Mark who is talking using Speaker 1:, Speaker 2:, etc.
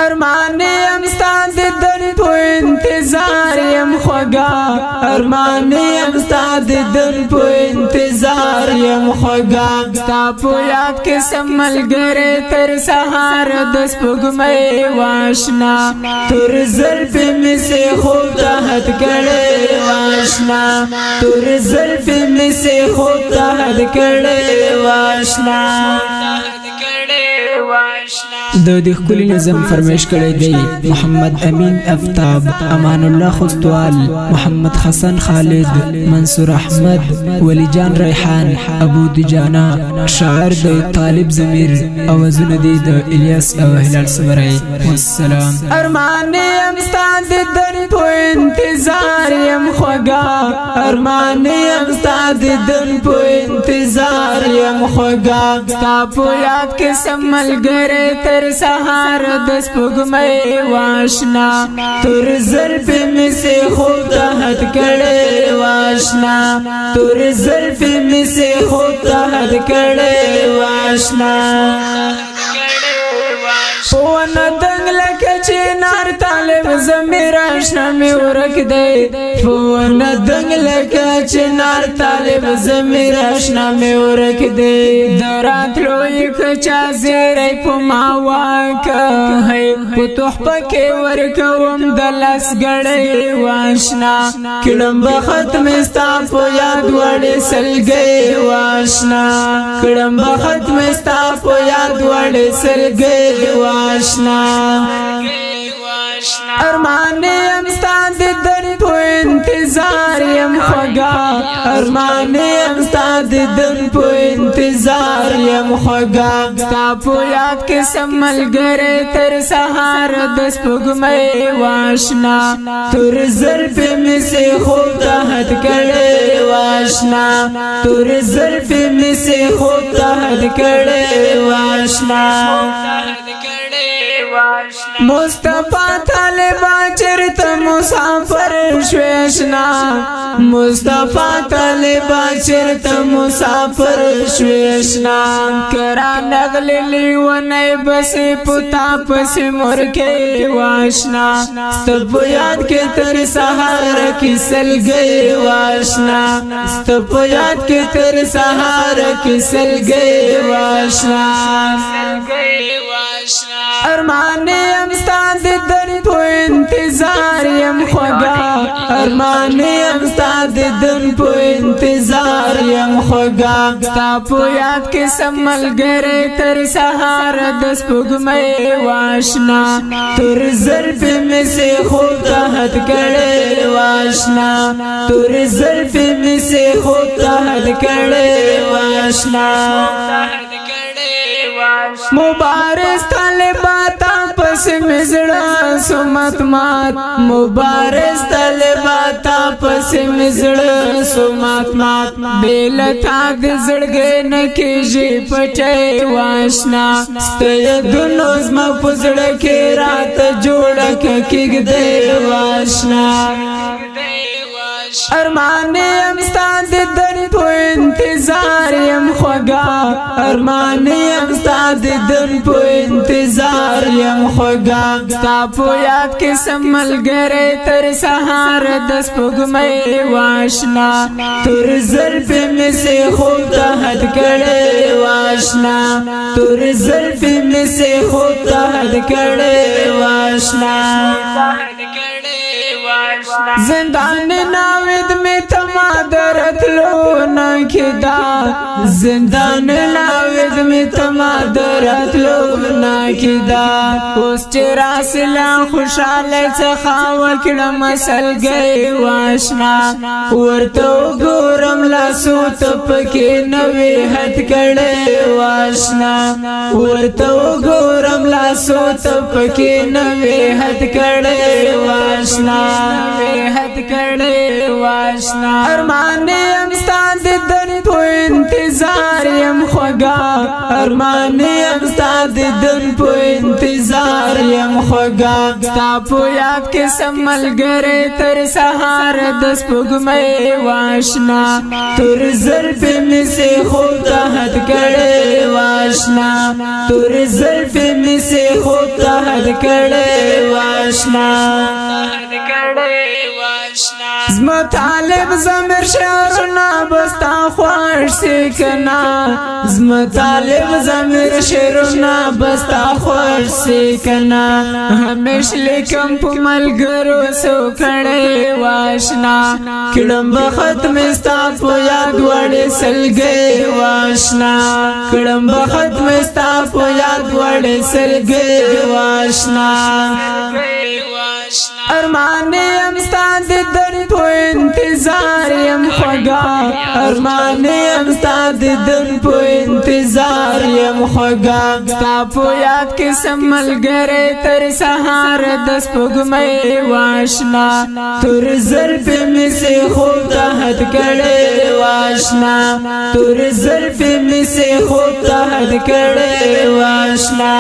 Speaker 1: ارمان یم ستا دیدن په انتظار یم خوږه ارمان یم ستا دیدن په انتظار یم خوږه ستا په یاد کې سم ملګری تر سهار د سپوږمۍ واشنا تور زلفې مې سې خوب ته حد کړی واشنا تور زلفې مې سې خوب ته حد کړی واشنا د دې ښکلي نظم فرمایش کړی دی محمد امین افتاب امان الله خوستوال محمد حسن خالد منصور احمد ولی جان ریحان ابو دجانا شاعر د طالب ضمیر اوازونه دي د الیاس او هلال صبري والسلام ارمان یم ستا دیدن په انتظار یم خوږه ارمان یم ستا دیدن په انتظار یم خوږه ستا په یاد کې سم ملګری تر سهار د سپوږمۍ واشنا تور زلفې مې سې خوب ته حد کړی واشنا تور زلفې مې سې خوب ته حد کړی واشنا پونه دنګ لکه چې نار طالب ضمیر اشنا مې ورک دی پونه دنګ لکه چې نار طالب ضمیر اشنا مې ورک دی د راتلو یې کچا زیری په ما واکه په تحفه کې ورکوم د لاس ګړی واشنا کړم به ختم ستا په یاد وړې سلګۍ واشنا کړم به ختم ستا په یاد وړې سلګۍ واشنا ارمان یم ستا دیدن په انتظار یم خوږه ارمان یم ستا دیدن په انتظار یم خوږه ستا په یاد کې سم ملګری تر سهار د سپوږمۍ واشنا تور زلفې مې سې خوب ته حد کړی واشنا تور زلفې مې سې خوب ته حد کړی واشنا مصطفی طالبا چرته مسافر شویشنا مصطفی طالبا چرته مسافر شویشنا کرا نغلی ونی بس پتا پس مرکه واشنا ستپ یاد کې تر سهار کې سلګي واشنا ستپ یاد کې تر سهار کې سلګي واشنا ارمان یم ستا دیدن په انتظار یم خوږه ارمان یم ستا دیدن په انتظار یم خوږه ستا په یاد کې سم ملګری تر سهار د سپوږمۍ واشنا تور زلفې مې سې خوب ته حد کړی واشنا تور زلفې مې سې خوب ته حد کړی واشنا مبارز طالبا تا پس مزړه سمت مات مبارز طالبا تا پس مزړه سمت مات بیل تا د زړګې نه کېږي پټي واشنا ستې دونو زما پزړه کې رات جوړه کېږي واشنا ارمان یم ستا دیدن په انتظار یم خوږه ارمان یم ستا دیدن په انتظار یم خوږه ستا په یاد کې سم ملګری تر سهار د سپوږمۍ واشنا تور زلفې مې سې خوب ته حد کړی واشنا تور زلفې مې سې خوب ته حد کړی واشنا زندان ناوید میں تمادرتلو ناکدا زندان ناوید میں تمادرتلو ناکدا اوس چرا سلا خوشحال څخه وکړه مسلګي واشنا ورته ګورم لاسو ته پکې نوې حد کړي واشنا ورته ګورم لاسو ته پکې نوې حد کړي واشنا حد کړي واشنا ارمان یم ستا دیدن په انتظار یم خوگا ارمان یم ستا دیدن پو انتظار یم خوگا ستا پو یاد کسم ملگره تر سهار دس پگمه واشنا تر زلف می سے خود حد کڑے واشنا تر زلف می سے خود حد کڑے واشنا زما طالب زمر شعرنا بستا خوش سکنا زما طالب زمر شعرنا بستا خوش سکنا ہمیش لیکم پو ملگرو سو کڑے واشنا کڑم بخت میں ستا پو یاد وڑے سلگے واشنا کڑم بخت میں ستا پو یاد وڑے سلگے واشنا ارمان یم ستا دیدن پو انتظار یم خوگا ارمان یم ستا دیدن پو انتظار یم خوگا ستا پو یاد کسم ملگرے تر سہار دس پگمے واشنا تر زلف میں سے خود حد کڑے واشنا تر زلف میں سے خود حد کڑے واشنا